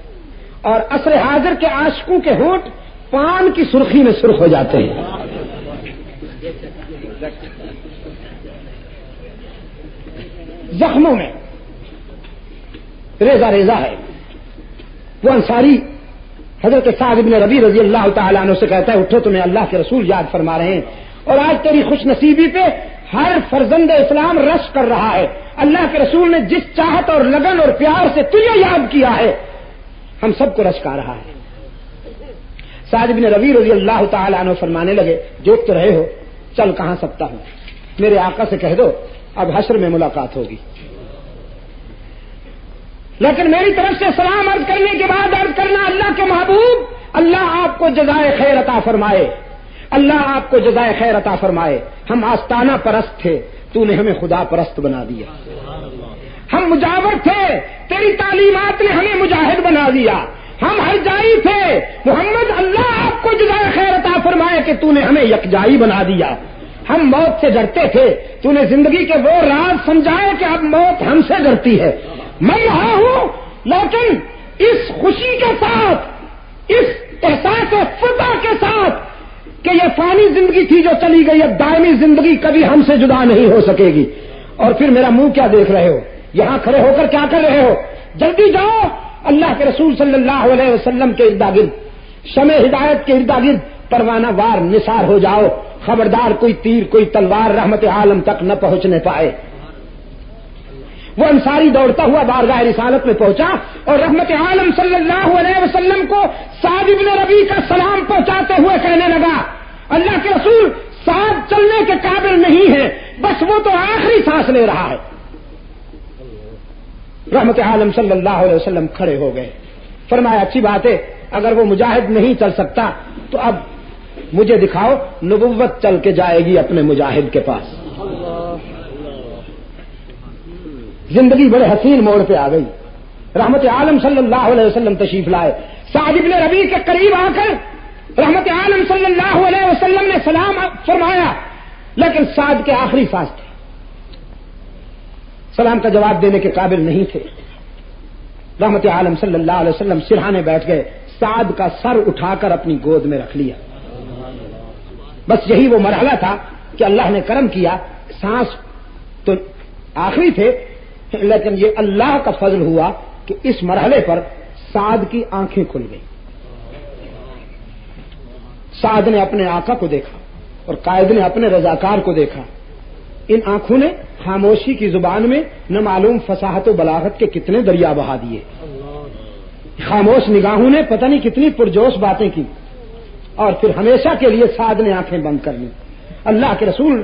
اور عصر حاضر کے عاشقوں کے ہونٹ پان کی سرخی میں سرخ ہو جاتے ہیں. زخموں میں ریزہ ریزہ ہے. وہ انصاری حضرت سعد بن ربیع رضی اللہ تعالیٰ عنہ سے کہتا ہے اٹھو تمہیں اللہ کے رسول یاد فرما رہے ہیں اور آج تیری خوش نصیبی پہ ہر فرزند اسلام رش کر رہا ہے. اللہ کے رسول نے جس چاہت اور لگن اور پیار سے تجھے یاد کیا ہے ہم سب کو رشکا رہا ہے. سعد بن ربیع رضی اللہ تعالیٰ عنہ فرمانے لگے دیکھ تو رہے ہو چل کہاں سکتا ہوں، میرے آقا سے کہہ دو اب حشر میں ملاقات ہوگی. لیکن میری طرف سے سلام عرض کرنے کے بعد عرض کرنا اللہ کے محبوب اللہ آپ کو جزائے خیر عطا فرمائے، اللہ آپ کو جزائے خیر عطا فرمائے. ہم آستانہ پرست تھے، تو نے ہمیں خدا پرست بنا دیا. ہم مجاور تھے، تیری تعلیمات نے ہمیں مجاہد بنا دیا. ہم ہر جائی تھے، محمد اللہ آپ کو جزائے خیر عطا فرمائے کہ تو نے ہمیں یکجائی بنا دیا. ہم موت سے ڈرتے تھے، تو نے زندگی کے وہ راز سمجھائے کہ اب موت ہم سے ڈرتی ہے. میں یہاں ہوں لیکن اس خوشی کے ساتھ، اس احساس فتح کے ساتھ کہ یہ فانی زندگی تھی جو چلی گئی، اب دائمی زندگی کبھی ہم سے جدا نہیں ہو سکے گی. اور پھر میرا منہ کیا دیکھ رہے ہو؟ یہاں کھڑے ہو کر کیا کر رہے ہو؟ جلدی جاؤ اللہ کے رسول صلی اللہ علیہ وسلم کے اردا گرد، شمع ہدایت کے اردا گرد پروانہ وار نثار ہو جاؤ. خبردار کوئی تیر کوئی تلوار رحمت عالم تک نہ پہنچنے پائے. وہ انصاری دوڑتا ہوا بارگاہ رسالت میں پہنچا اور رحمت عالم صلی اللہ علیہ وسلم کو سعد بن ربیع کا سلام پہنچاتے ہوئے کہنے لگا اللہ کے رسول سعد چلنے کے قابل نہیں ہے، بس وہ تو آخری سانس لے رہا ہے. رحمت عالم صلی اللہ علیہ وسلم کھڑے ہو گئے، فرمایا اچھی بات ہے اگر وہ مجاہد نہیں چل سکتا تو اب مجھے دکھاؤ، نبوت چل کے جائے گی اپنے مجاہد کے پاس. زندگی بڑے حسین موڑ پہ آ گئی. رحمت عالم صلی اللہ علیہ وسلم تشریف لائے. سعد بن ربیع کے قریب آ کر رحمت عالم صلی اللہ علیہ وسلم نے سلام فرمایا لیکن سعد کے آخری سانس تھے، سلام کا جواب دینے کے قابل نہیں تھے. رحمت عالم صلی اللہ علیہ وسلم سرہانے بیٹھ گئے، سعد کا سر اٹھا کر اپنی گود میں رکھ لیا. بس یہی وہ مرحلہ تھا کہ اللہ نے کرم کیا. سانس تو آخری تھے لیکن یہ اللہ کا فضل ہوا کہ اس مرحلے پر سعد کی آنکھیں کھل گئی. سعد نے اپنے آقا کو دیکھا اور قائد نے اپنے رضاکار کو دیکھا. ان آنکھوں نے خاموشی کی زبان میں نہ معلوم فصاحت و بلاغت کے کتنے دریا بہا دیے. خاموش نگاہوں نے پتہ نہیں کتنی پرجوش باتیں کی اور پھر ہمیشہ کے لیے سعد نے آنکھیں بند کر لی. اللہ کے رسول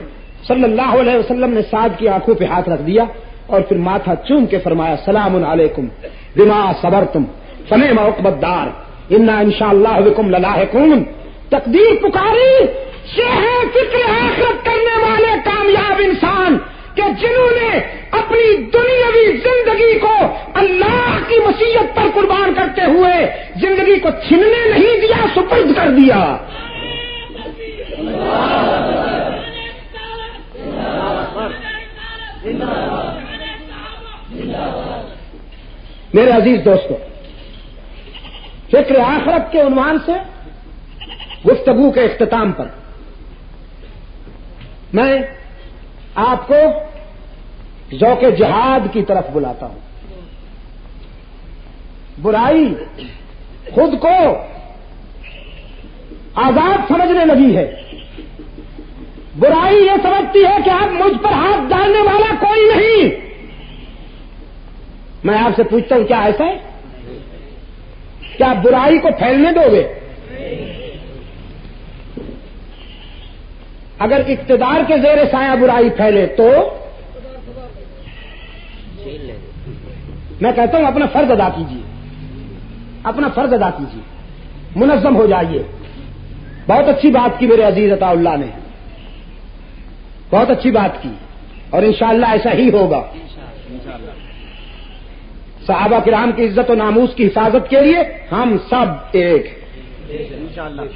صلی اللہ علیہ وسلم نے سعد کی آنکھوں پہ ہاتھ رکھ دیا اور پھر ماتھا چوم کے فرمایا سلام علیکم بما صبرتم فنعم عقبی الدار انا انشاءاللہ بکم للاحقون. تقدیر پکاری یہ ہے فکر آخرت کرنے والے کامیاب انسان کہ جنہوں نے اپنی دنیاوی زندگی کو اللہ کی وصیت پر قربان کرتے ہوئے زندگی کو چھننے نہیں دیا، سپرد کر دیا. میرے عزیز دوستو، فکر آخرت کے عنوان سے گفتگو کے اختتام پر میں آپ کو ذوق جہاد کی طرف بلاتا ہوں. برائی خود کو آزاد سمجھنے لگی ہے. برائی یہ سمجھتی ہے کہ اب مجھ پر ہاتھ ڈالنے والا کوئی نہیں. میں آپ سے پوچھتا ہوں، کیا ایسا ہے؟ کیا برائی کو پھیلنے دو گے؟ اگر اقتدار کے زیر سایہ برائی پھیلے تو میں کہتا ہوں اپنا فرض ادا کیجیے، اپنا فرض ادا کیجیے، منظم ہو جائیے. بہت اچھی بات کی میرے عزیز عطا اللہ نے، بہت اچھی بات کی، اور انشاءاللہ ایسا ہی ہوگا. صحابہ کرام کی عزت و ناموس کی حفاظت کے لیے ہم سب ایک،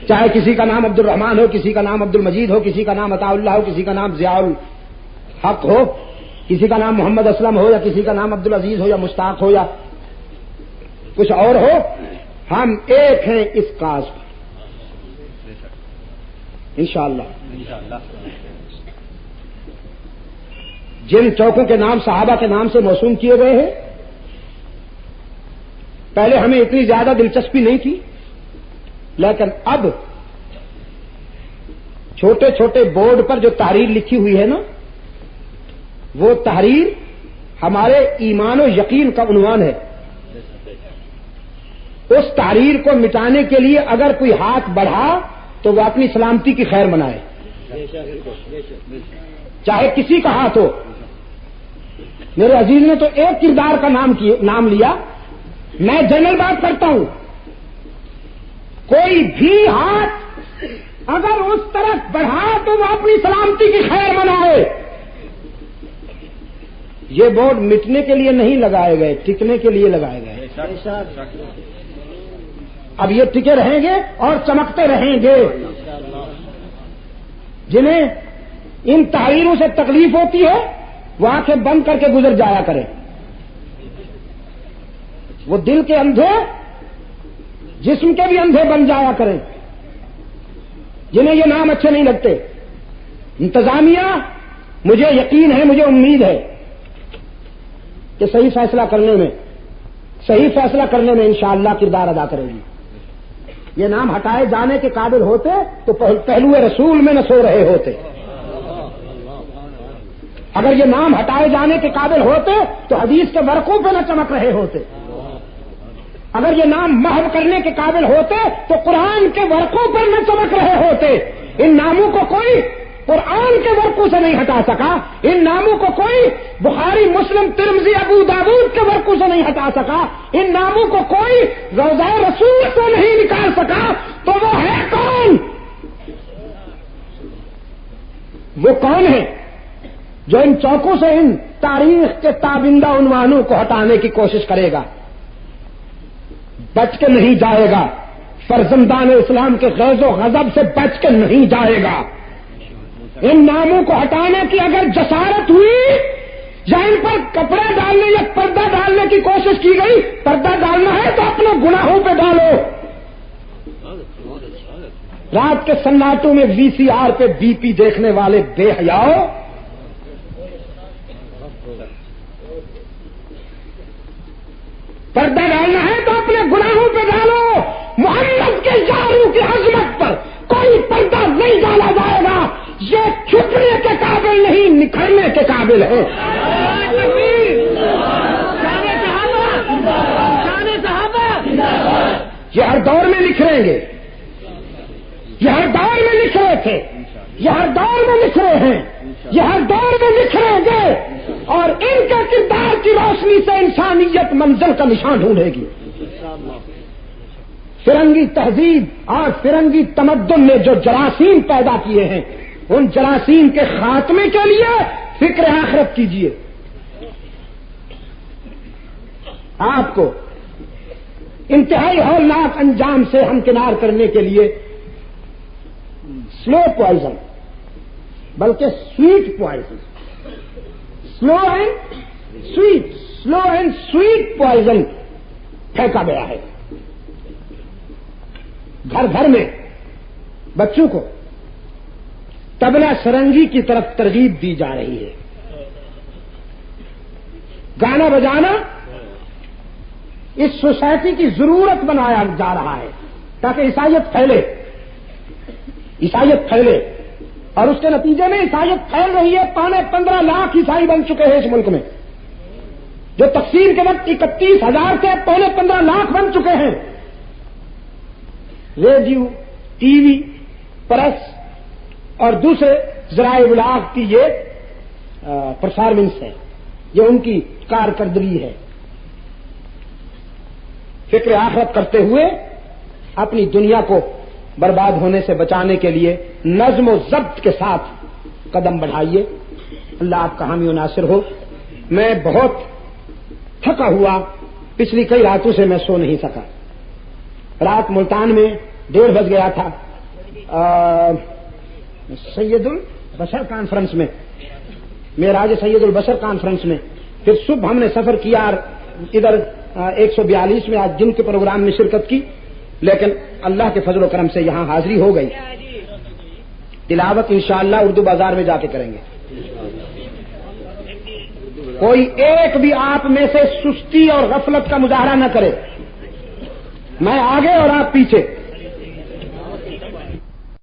چاہے کسی کا نام عبد الرحمان ہو، کسی کا نام عبد المجید ہو، کسی کا نام عطا اللہ ہو، کسی کا نام ضیاء الحق ہو، کسی کا نام محمد اسلم ہو، یا کسی کا نام عبد العزیز ہو، یا مشتاق ہو، یا کچھ اور ہو، ہم ایک ہیں اس کاز پر انشاءاللہ. جن چوکوں کے نام صحابہ کے نام سے موسوم کیے گئے ہیں، پہلے ہمیں اتنی زیادہ دلچسپی نہیں تھی، لیکن اب چھوٹے چھوٹے بورڈ پر جو تحریر لکھی ہوئی ہے نا، وہ تحریر ہمارے ایمان و یقین کا عنوان ہے. اس تحریر کو مٹانے کے لیے اگر کوئی ہاتھ بڑھا تو وہ اپنی سلامتی کی خیر منائے، چاہے کسی کا ہاتھ ہو. میرے عزیز نے تو ایک کردار کا نام لیا، میں جنرل بات کرتا ہوں. کوئی بھی ہاتھ اگر اس طرف بڑھا تو وہ اپنی سلامتی کی خیر منائے. یہ بورڈ مٹنے کے لیے نہیں لگائے گئے، ٹکنے کے لیے لگائے گئے. اب یہ ٹکے رہیں گے اور چمکتے رہیں گے. جنہیں ان تحریروں سے تکلیف ہوتی ہے وہ آنکھیں بند کر کے گزر جایا کریں. وہ دل کے اندھے جسم کے بھی اندھے بن جایا کریں. جنہیں یہ نام اچھے نہیں لگتے، انتظامیہ مجھے یقین ہے، مجھے امید ہے کہ صحیح فیصلہ کرنے میں انشاءاللہ کردار ادا کرے گی. یہ نام ہٹائے جانے کے قابل ہوتے تو پہلو رسول میں نہ سو رہے ہوتے. اگر یہ نام ہٹائے جانے کے قابل ہوتے تو حدیث کے ورقوں پہ نہ چمک رہے ہوتے. اگر یہ نام محو کرنے کے قابل ہوتے تو قرآن کے ورقوں پر نہ چمک رہے ہوتے. ان ناموں کو کوئی قرآن کے ورقوں سے نہیں ہٹا سکا، ان ناموں کو کوئی بخاری مسلم ترمذی ابو داؤد کے ورقوں سے نہیں ہٹا سکا، ان ناموں کو کوئی روضہ رسول سے نہیں نکال سکا. تو وہ ہے کون؟ وہ کون ہے جو ان چوکوں سے ان تاریخ کے تابندہ عنوانوں کو ہٹانے کی کوشش کرے گا؟ بچ کے نہیں جائے گا. فرزندان اسلام کے غیظ و غضب سے بچ کے نہیں جائے گا. ان ناموں کو ہٹانے کی اگر جسارت ہوئی یا ان پر کپڑا ڈالنے یا پردہ ڈالنے کی کوشش کی گئی، پردہ ڈالنا ہے تو اپنے گناہوں پہ ڈالو. رات کے سناٹوں میں وی سی آر پہ بی پی دیکھنے والے بے حیاؤ، پردہ ڈالنا ہے تو اپنے گناہوں پہ ڈالو. محمد کے یاروں کی عظمت پر کوئی پردہ نہیں ڈالا جائے گا. یہ چھپنے کے قابل نہیں، نکھرنے کے قابل ہے. یہ ہر دور میں نکھریں گے، یہ ہر دور میں نکھرے تھے، یہ ہر دور میں نکھرے ہیں، یہ ہر دور میں نکھریں گے. اور ان کے کردار کی روشنی سے انسانیت منزل کا نشان ڈھونڈے گی. فرنگی تہذیب اور فرنگی تمدن نے جو جراثیم پیدا کیے ہیں ان جراثیم کے خاتمے کے لیے فکر آخرت کیجیے. آپ کو انتہائی ہولناک انجام سے ہمکنار کرنے کے لیے سلو پوائزن بلکہ sweet poison slow and sweet poison پھینکا گیا ہے. گھر گھر میں بچوں کو طبلہ سرنگی کی طرف ترغیب دی جا رہی ہے. گانا بجانا اس سوسائٹی کی ضرورت بنایا جا رہا ہے تاکہ عیسائیت پھیلے اور اس کے نتیجے میں عیسائیت پھیل رہی ہے. 15 لاکھ عیسائی بن چکے ہیں اس ملک میں. جو تقسیم کے وقت 31,000 تھے 15 لاکھ بن چکے ہیں. ریڈیو ٹی وی پریس اور دوسرے ذرائع ابلاغ کی یہ پرفارمنس ہے, یہ ان کی کارکردگی ہے. فکر آخرت کرتے ہوئے اپنی دنیا کو برباد ہونے سے بچانے کے لیے نظم و ضبط کے ساتھ قدم بڑھائیے. اللہ آپ کا حامی و ناصر ہو. میں بہت تھکا ہوا, پچھلی کئی راتوں سے میں سو نہیں سکا. رات ملتان میں 1:30 بج گیا تھا سید البشر کانفرنس میں, معراج سید البشر کانفرنس میں. پھر صبح ہم نے سفر کیا ادھر 142 میں آج جن کے پروگرام میں شرکت کی, لیکن اللہ کے فضل و کرم سے یہاں حاضری ہو گئی. تلاوت انشاءاللہ اردو بازار میں جا کے کریں گے. کوئی ایک بھی آپ میں سے سستی اور غفلت کا مظاہرہ نہ کرے. میں آگے اور آپ پیچھے.